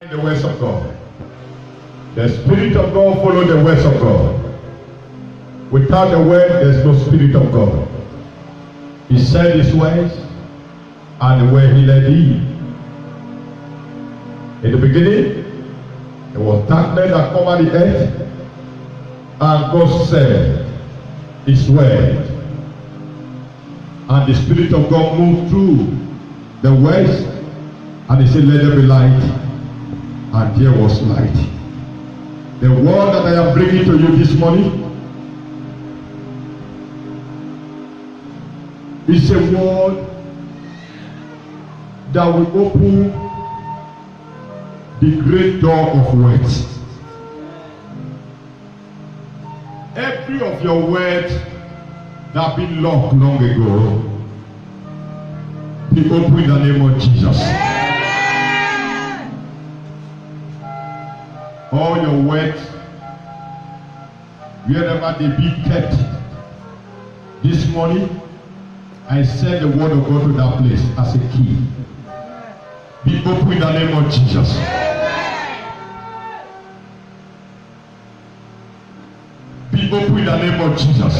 The words of God. The Spirit of God follows the words of God. Without the word, there is no Spirit of God. He said his words, and the way he led thee. In the beginning, there was darkness that covered the earth, and God said his word. And the Spirit of God moved through the words, and he said, let there be light. And there was light. The word that I am bringing to you this morning is a word that will open the great door of words. Every of your words that have been locked long ago, be open in the name of Jesus. All your words, wherever they be kept, this morning, I send the word of God to that place as a key. Be open in the name of Jesus. Be open in the name of Jesus.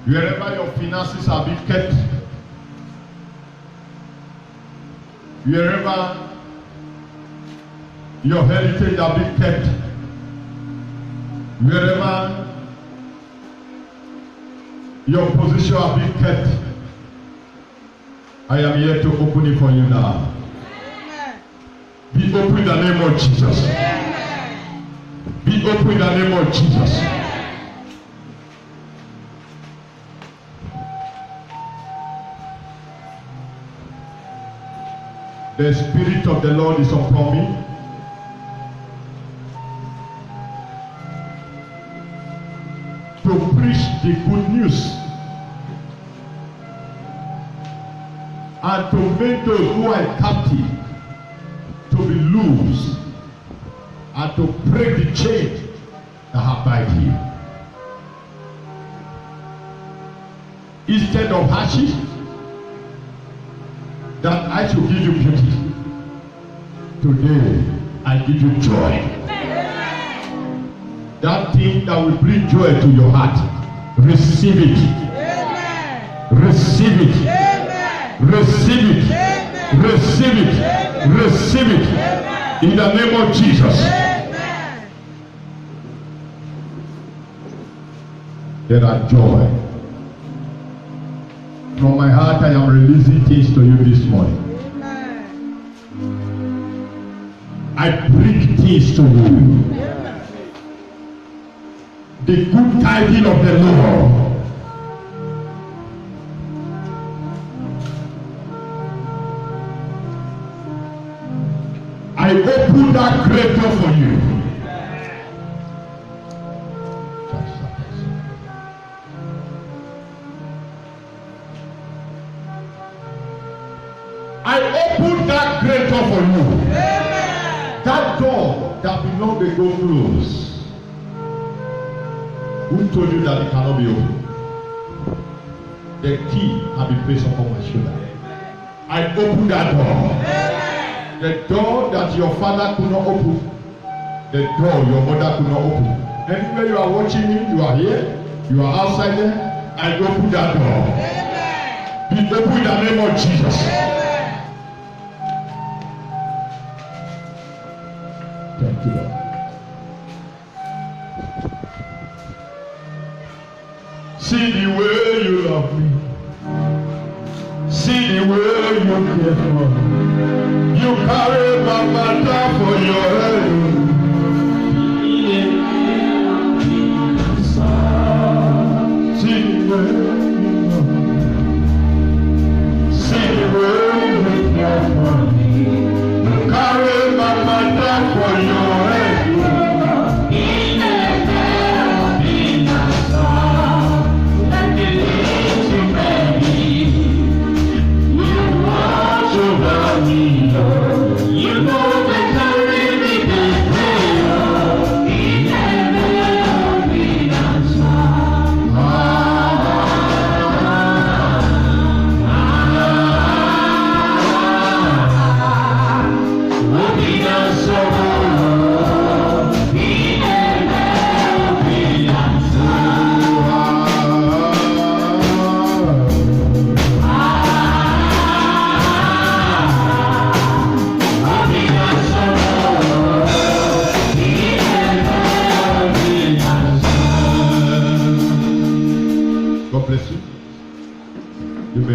Wherever your finances have been kept, wherever your heritage have been kept, wherever your position have been kept, I am here to open it for you now. Be open in the name of Jesus. Be open in the name of Jesus. The Spirit of the Lord is upon me, to preach the good news and to make those who are captive to be loose and to break the chains that have bind you. Instead of ashes, that I should give you beauty, today I give you joy. That thing that will bring joy to your heart, receive it. Amen. Receive it. Amen. Receive it. Amen. Receive it. Amen. Receive it. Amen. In the name of Jesus. Amen. There are joy. From my heart, I am releasing things to you this morning. Amen. I bring things to you. The good tidings of the Lord. I open that great door for you. I open that great door for you. That door that belongs to go close. Who told you that it cannot be opened? The key has been placed upon my shoulder. I open that door. The door that your father could not open. The door your mother could not open. Anywhere you are watching me, you are here, you are outside there, I open that door. Be open in the name of Jesus. Thank you, Lord. See the way you love me. See the way you care for me. You carry my matter for your head. See the way you love me. See the way you care for me. You carry my matter for your head. You know they carry me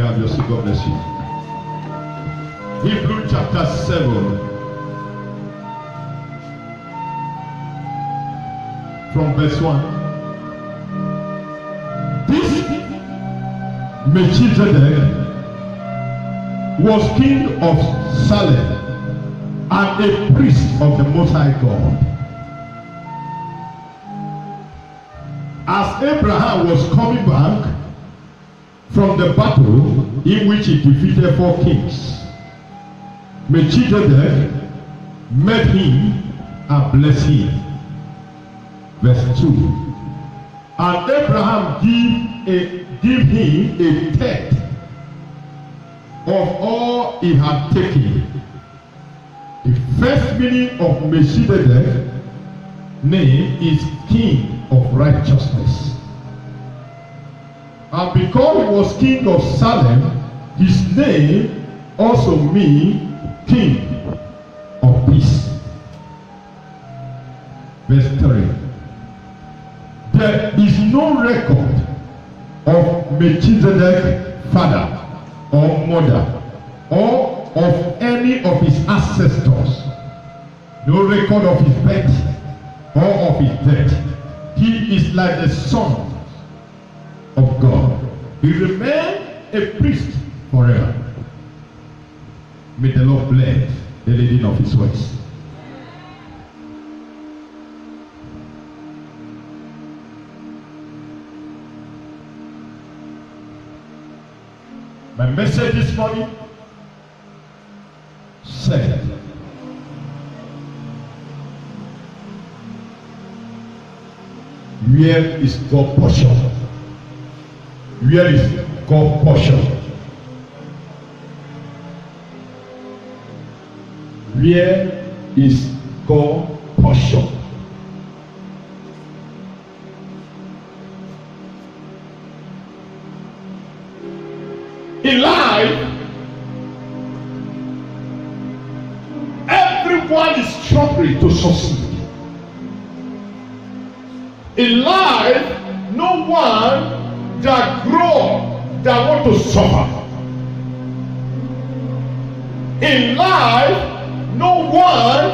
have your seat. God bless you. Hebrews chapter 7. From verse 1. This Melchizedek was king of Salem and a priest of the Most High God. As Abraham was coming back from the battle in which he defeated 4 kings, Melchizedek met him and blessed him. Verse 2. And Abraham give him a third of all he had taken. The first meaning of Melchizedek's name is King of Righteousness. And because he was king of Salem, his name also means King of Peace. Verse 3. There is no record of Melchizedek's father or mother or of any of his ancestors. No record of his birth or of his death. He is like the Son of God. He remained a priest forever. May the Lord bless the leading of his words. My message this morning said, where is God's portion? Where is God's portion? Where is God's portion? In life, everyone is struggling to succeed. In life, no one that grow that want to suffer. In life, no one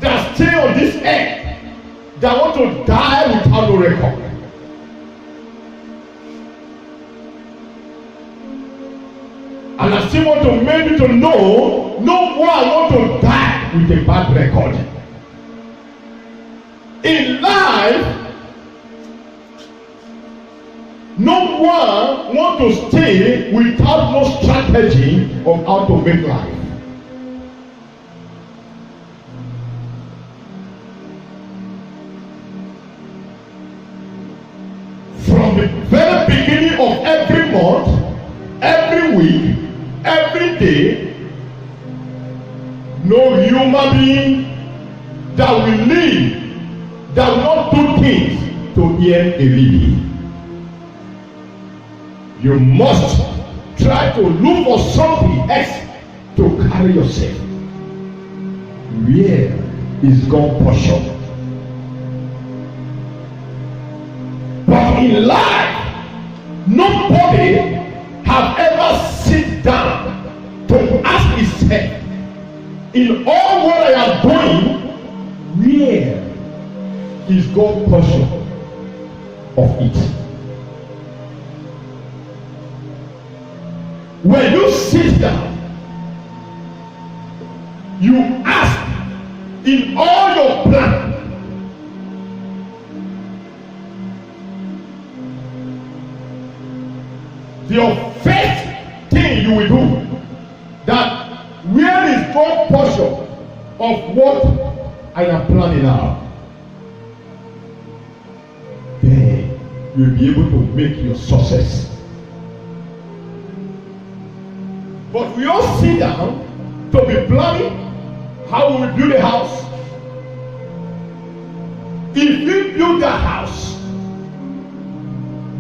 that stay on this earth that want to die without no record. And I still want to make you to know, no one want to die with a bad record. In life, no one want to stay without no strategy of how to make life. From the very beginning of every month, every week, every day, no human being that will live, that will not do things to earn a living. You must try to look for something else to carry yourself. Where is God's portion? But in life, nobody have ever sit down to ask himself, in all what I am doing, where is God's portion of it? When you sit down, you ask, in all your plan, the first thing you will do, that where is God's portion of what I am planning now? Then you'll be able to make your success. But we all sit down to be planning how we will build a house. If we build a house,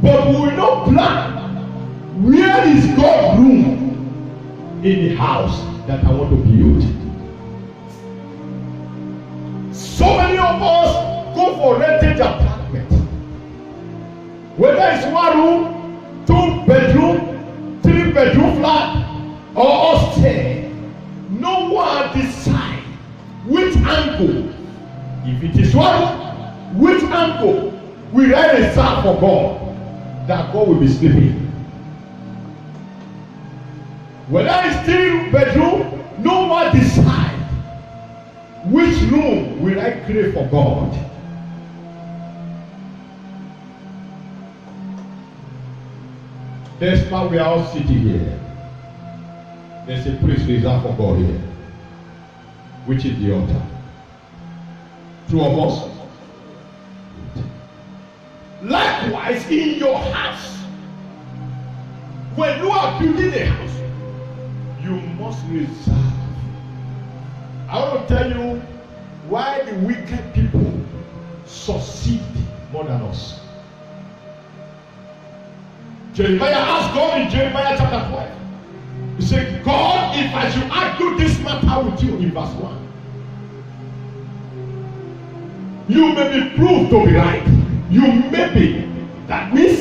but we will not plan, where is God's room in the house that I want to build? So many of us go for rented apartment. Whether it's 1 room, 2 bedroom, bedroom flat or upstairs, no one decide which angle. If it is one, which angle we write a psalm for God, that God will be sleeping. Whether it's still bedroom, no one decide which room will I create for God. That's why we are all sitting here. There's a place reserved for God here, which is the altar. Two of us. Likewise, in your house, when you are building a house, you must reserve. I want to tell you why the wicked people succeed more than us. Jeremiah asked God in Jeremiah chapter 12. He said, God, if I should argue this matter with you in verse 1, you may be proved to be right. You may be. That means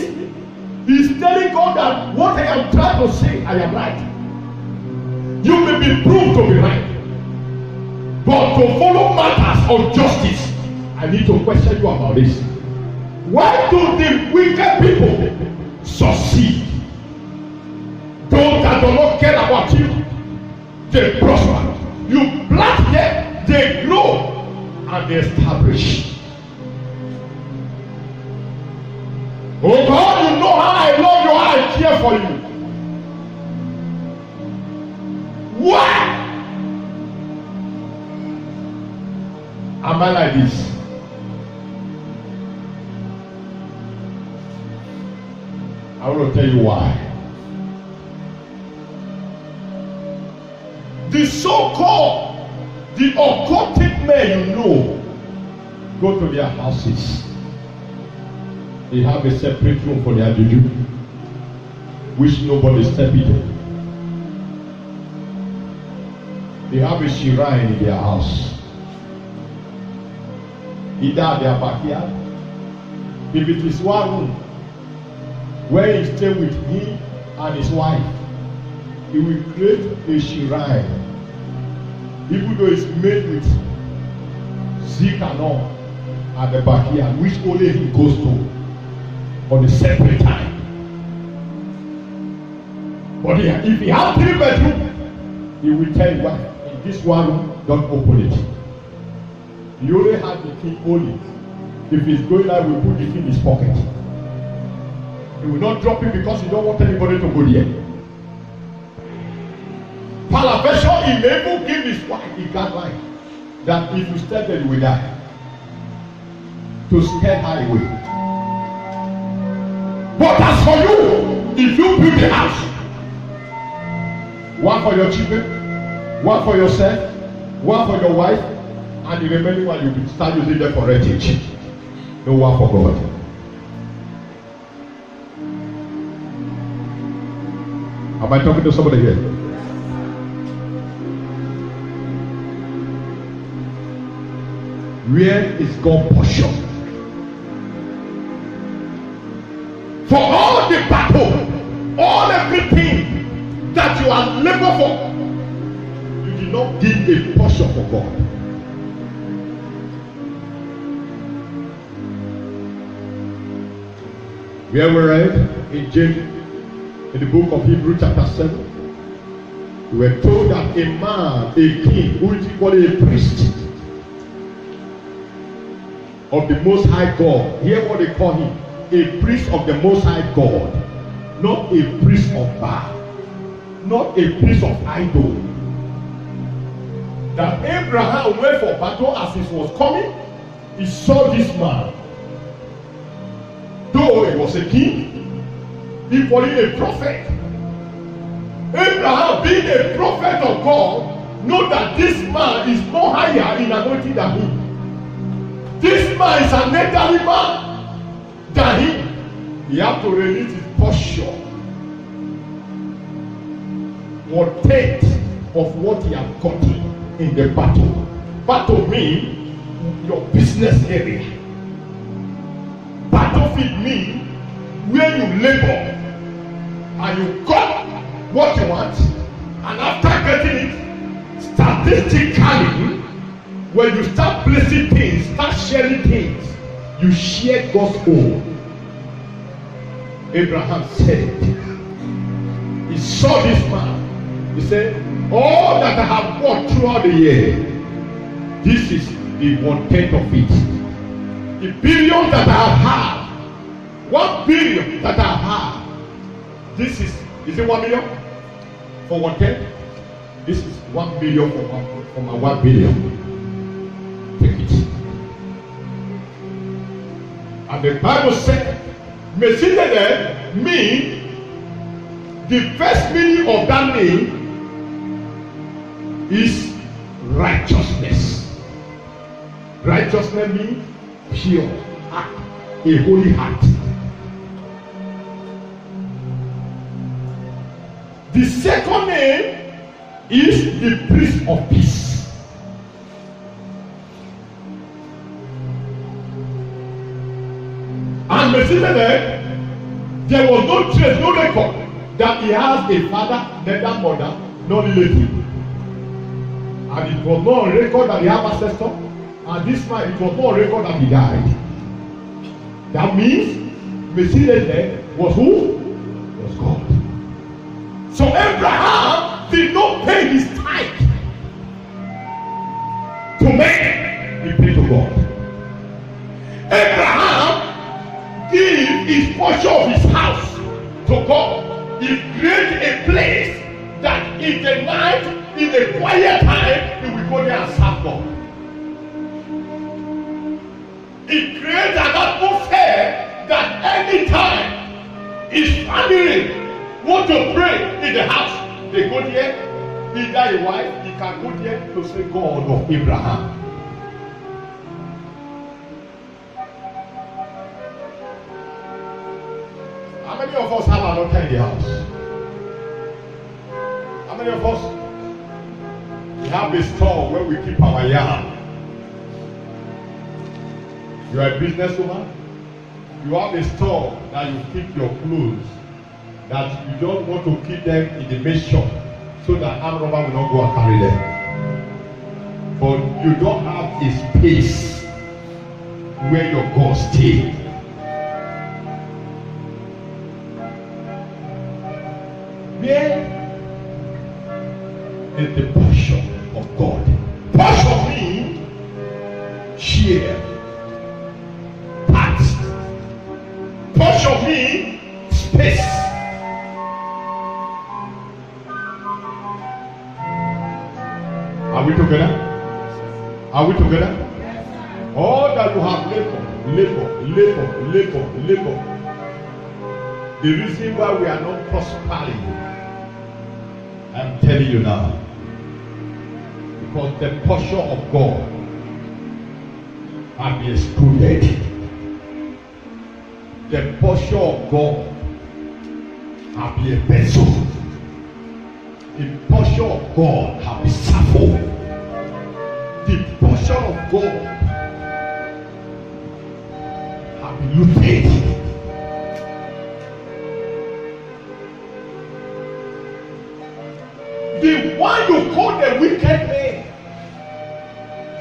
he's telling God that what I am trying to say, I am right. You may be proved to be right. But to follow matters of justice, I need to question you about this. Why do the wicked people succeed? Those that do not care about you, they prosper. You plant them, they grow, and they establish. Oh God, you know how I love you, how I care for you. Why am I like this? I want to tell you why. The so-called, the occultic men you know, go to their houses. They have a separate room for their juju, which nobody step into. They have a shrine in their house. Either at their backyard. If it is one room where he stay with him and his wife, he will create a shrine. Even though it's made with zinc and all at the backyard, which only he goes to on a separate time. But if he has 3 bedrooms, he will tell you what, in this one room, don't open it. He only has the key only. If he's going out, we put the key in his pocket. He will not drop it because he don't want anybody to go there. Paraventure, he may even give his wife a guideline that if you step there, you will die. To scare her away. But as for you, if you build a house, one for your children, one for yourself, one for your wife, and the remaining one you will start using them for rentage. No one for God. Am I talking to somebody here? Where is God's portion? For all the battle, all everything that you are labor for, you did not give a portion for God. Where we read in James, in the book of Hebrews chapter 7, we were told that a man, a king, who is equally a priest of the Most High God, hear what they call him, a priest of the Most High God, not a priest of Baal, not a priest of idol. That Abraham went for battle as he was coming, he saw this man. Though he was a king, equally a prophet. Abraham, being a prophet of God, know that this man is more higher in anointing than him. This man is an elderly man than him. He have to release his portion, 1/10 of what he has gotten in the battle. Battle means your business area. Battlefield means where you labor and you got what you want, and after getting it, statistically, when you start placing things, start sharing things, you share God's own. Abraham said, he saw this man. He said, all that I have worked throughout the year, this is the 1/10 of it. The billions that I have had, 1 billion that I have had, this is it 1 million for 1/10? This is 1 billion for my 1 billion. Take it. And the Bible said, Melchizedek means, the first meaning of that name is righteousness. Righteousness means pure heart, a holy heart. The second name is the Prince of Peace. And Melchizedek, there was no trace, no record that he has a father, neither mother, nor relative. And it was not on record that he had ancestor. And this man, it was not on record that he died. That means Melchizedek was who? Was God. So Abraham did not pay his tithe to man, he paid to God. Abraham gave his portion of his house to God. He created a place that in the night, in the quiet time, he will go there and serve God. He created an atmosphere that anytime his family want to pray in the house, they go there. He got a wife, he can go there to say, God of Abraham. How many of us have an altar in the house? How many of us? We have a store where we keep our yam. You are a businesswoman. You have a store that you keep your clothes, that you don't want to keep them in the main shop so that armed robber will not go and carry them. But you don't have a space where your God stays. Where is the portion of God? Portion means share, part. Portion means space. Are we together? Are we together? All that you have labor. The reason why we are not prospering, I'm telling you now, because the portion of God has been excluded. The portion of God has been a vessel. The portion of God has been suffered. The portion of God has been looted. The one you call the wicked men,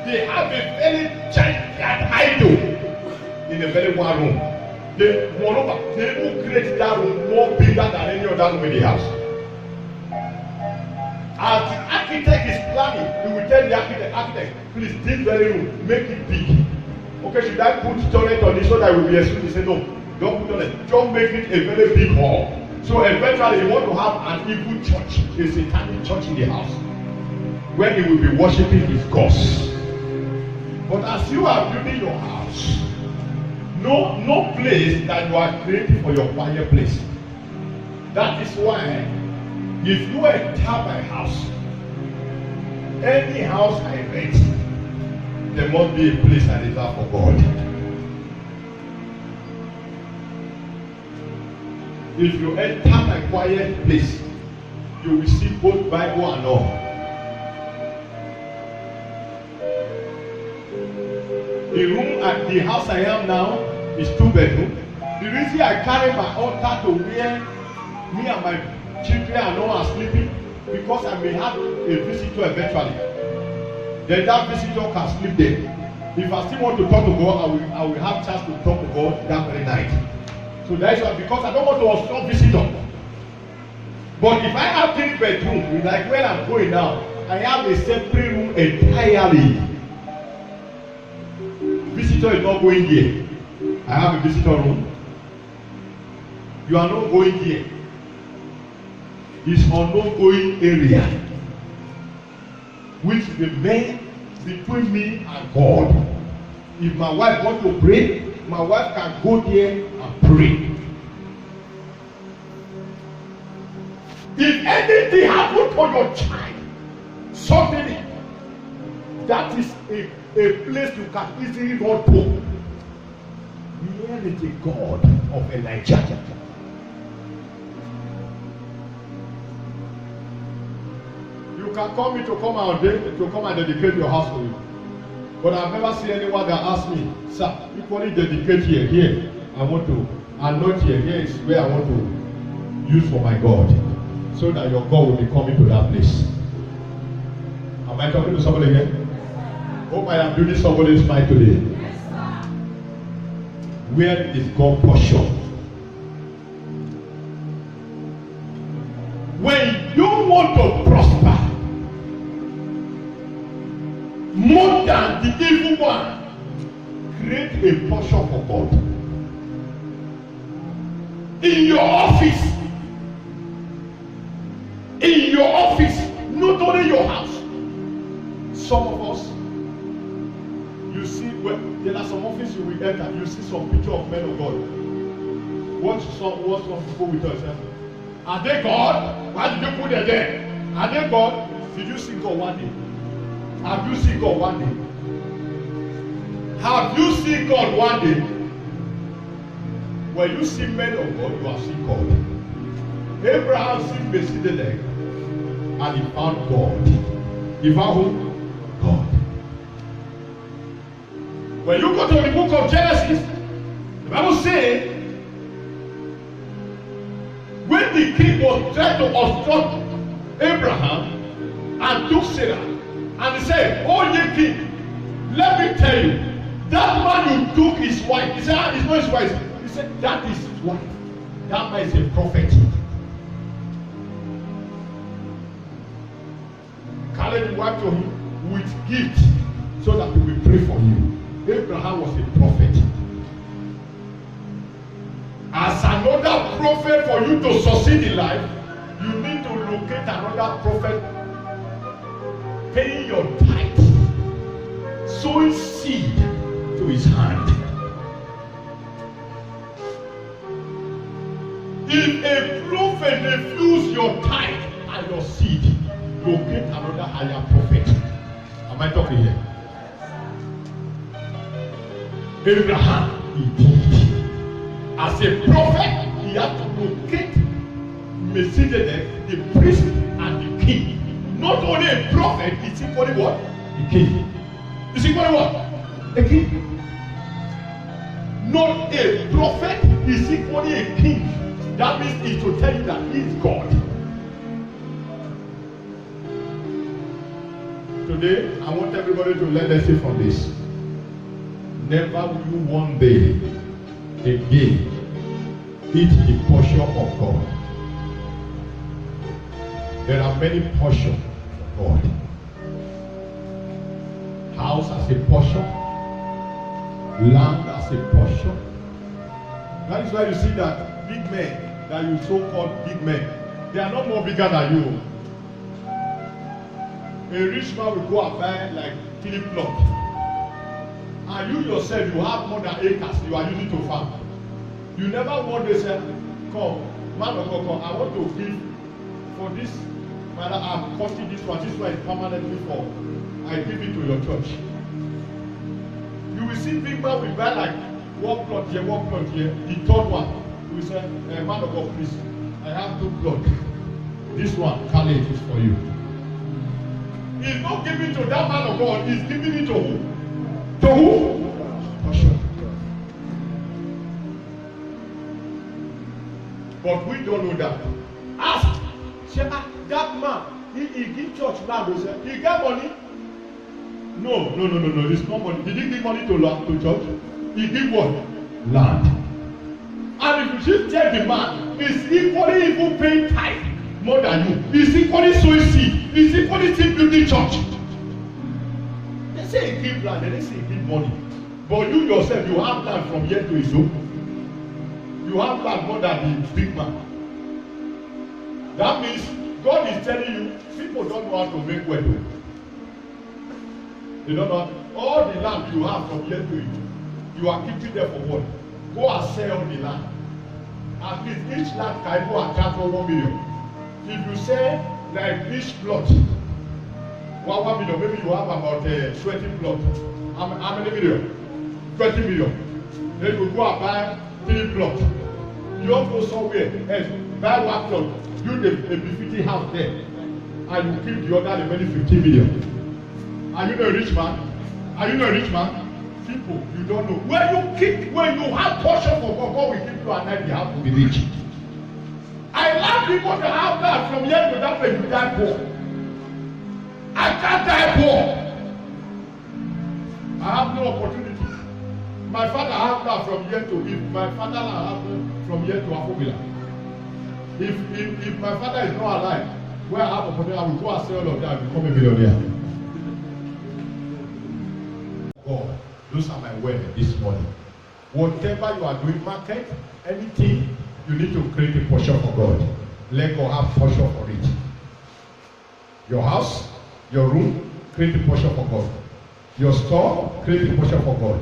they have a very giant idol in a very one room. Moreover, they will create that room more bigger than any other room in the house. As the architect is planning, he will tell the architect, please, this very room, make it big. Okay, should I put toilet on this so that we will be able to say no? Don't put toilet. Don't make it a very big hall. So eventually you want to have an evil church, a satanic church in the house, where he will be worshiping his gods. But as you are building your house, no place that you are creating for your quiet place. That is why, if you enter my house, any house I rent, there must be a place I reserve for God. If you enter my quiet place, you will see both Bible and all. The room at the house I am now is 2 bedroom. The reason I carry my altar to where me and my children are not sleeping, because I may have a visitor eventually. Then that visitor can sleep there. If I still want to talk to God, I will have chance to talk to God that very night. So that is why, because I don't want to obstruct visitor. But if I have 3 bedrooms, like where I'm going now, I have a separate room entirely. Visitor is not going there. I have a visitor room. You are not going there. It's an ongoing area, which remains between me and God. If my wife wants to pray, my wife can go there and pray. If anything happens to your child, suddenly, that is a place you can easily run to. Here is the God of Elijah. You can call me to come and dedicate your house for you. But I've never seen anyone that asks me, sir, equally dedicate here. I want to, and not here. Here is where I want to use for my God. So that your God will be coming to that place. Am I talking to somebody again? Hope I am doing somebody's mind today. Yes, sir. Where is God's portion? When you want to prosper more than the evil one, create a portion for God. In your office, not only your house. Some of us, you see, well, there are some offices you will enter, you see some picture of men of God. What some people will tell you? Are they God? Why did you put them there? Are they God? Did you see God one day? Have you seen God one day? Have you seen God one day? When you see men of God, you have seen God. Abraham seen Melchizedek and he found God. He found who? God. When you go to the book of Genesis, the Bible says, when the king was trying to obstruct Abraham and took Sarah, and he said, oh ye king, let me tell you, that man who took his wife, he said, it's not his wife. He said, that is his wife. That man is a prophet. Carried the wife to him with gifts so that he will pray for you. Abraham was a prophet. As another prophet, for you to succeed in life, you need to locate another prophet, paying your tithe, sowing seed to his hand. If a prophet refuses your tithe and your seed, locate another higher prophet. Am I talking here? Abraham, he did. As a prophet, he had to locate Melchizedek, the priest and the king. Not only a prophet, it's equally what? A king. It's equally what? A king. Not a prophet is equally a king. That means it's to tell you that he is God. Today, I want everybody to learn a lesson from this. Never will you one day again eat the portion of God. There are many portions of God. House as a portion, land as a portion. That is why you see that big men, that you so-called big men, they are not more bigger than you. A rich man will go and buy like 3 plots. And you yourself, you have more than acres you are using to farm. You never want to say, come, man of God, come, I want to give for this, matter I'm cutting this one is permanently for, I give it to your church. You will see big man will buy like 1 plot here, 1 plot here, the third one, you will say, man of God, please, I have 2 plots. This one, Khaled, is for you. He's not giving to that man of God, he's giving it to who? To who? Portion. But we don't know that. Ask say, that man, he give church land. He get money. No. It's not money. Did he give money to church? He give what? Land. And if you check the man, he's equally even paying tithe more than you. He's equally sowing seed. He's equally still building church. They say he give land, they say he give money. But you yourself, you have land from here to Izo. You have land more than the big man. That means God is telling you, people don't know how to make wealth. They don't know all the land you have from here to Izo. You are keeping there for what? Go and sell the land. At least each land can go and count for 1 million. If you say like each plot, 1 million, maybe you have about 20 plots. How many million? 20 million. Then you go and buy 3 plots. You don't go somewhere else, buy 1 plot, build a B50 house there, and you keep the other remaining 50 million. Are you not a rich man? Are you not a rich man? People, you don't know. When you have portion for God, God will keep you at night, you have to be rich. I love people that have that from here to that place, you die poor. I can't die poor. I have no opportunity. My father have that from here to if my father have from here to Afobila. If my father is not alive, where I have opportunity, I will go and sell all of that and become a millionaire. God, those are my words this morning. Whatever you are doing, market, anything, you need to create a portion for God. Let God have portion for it. Your house, your room, create a portion for God. Your store, create a portion for God.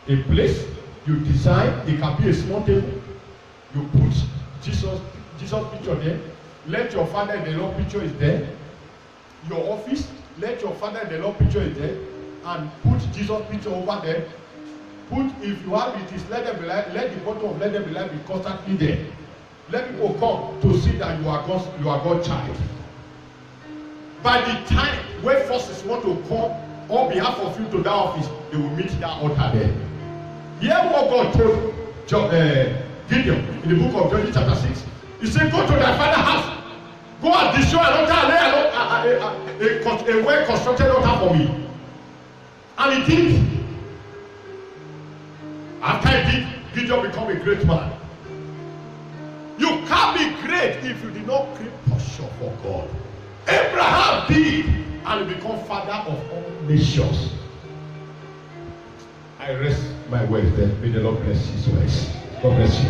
A place you design, it can be a small table. You put Jesus picture there. Let your father-in-law picture is there. Your office, let your father-in-law picture is there. And put Jesus picture over there. Put, if you have it, is let them be like, let the bottle of let them be like be constantly there. Let people come to see that you are God's child. By the time when forces want to come on behalf of you to that office, they will meet that altar there. Hear what God told Gideon in the book of Judges chapter 6. He said, go to thy father's house. Go and destroy an altar, a well-constructed altar for me. And he did. After he did, Gideon become a great man. You can't be great if you did not create portion for God. Abraham did, and he became father of all nations. I rest my words there. May the Lord bless his words. God bless you.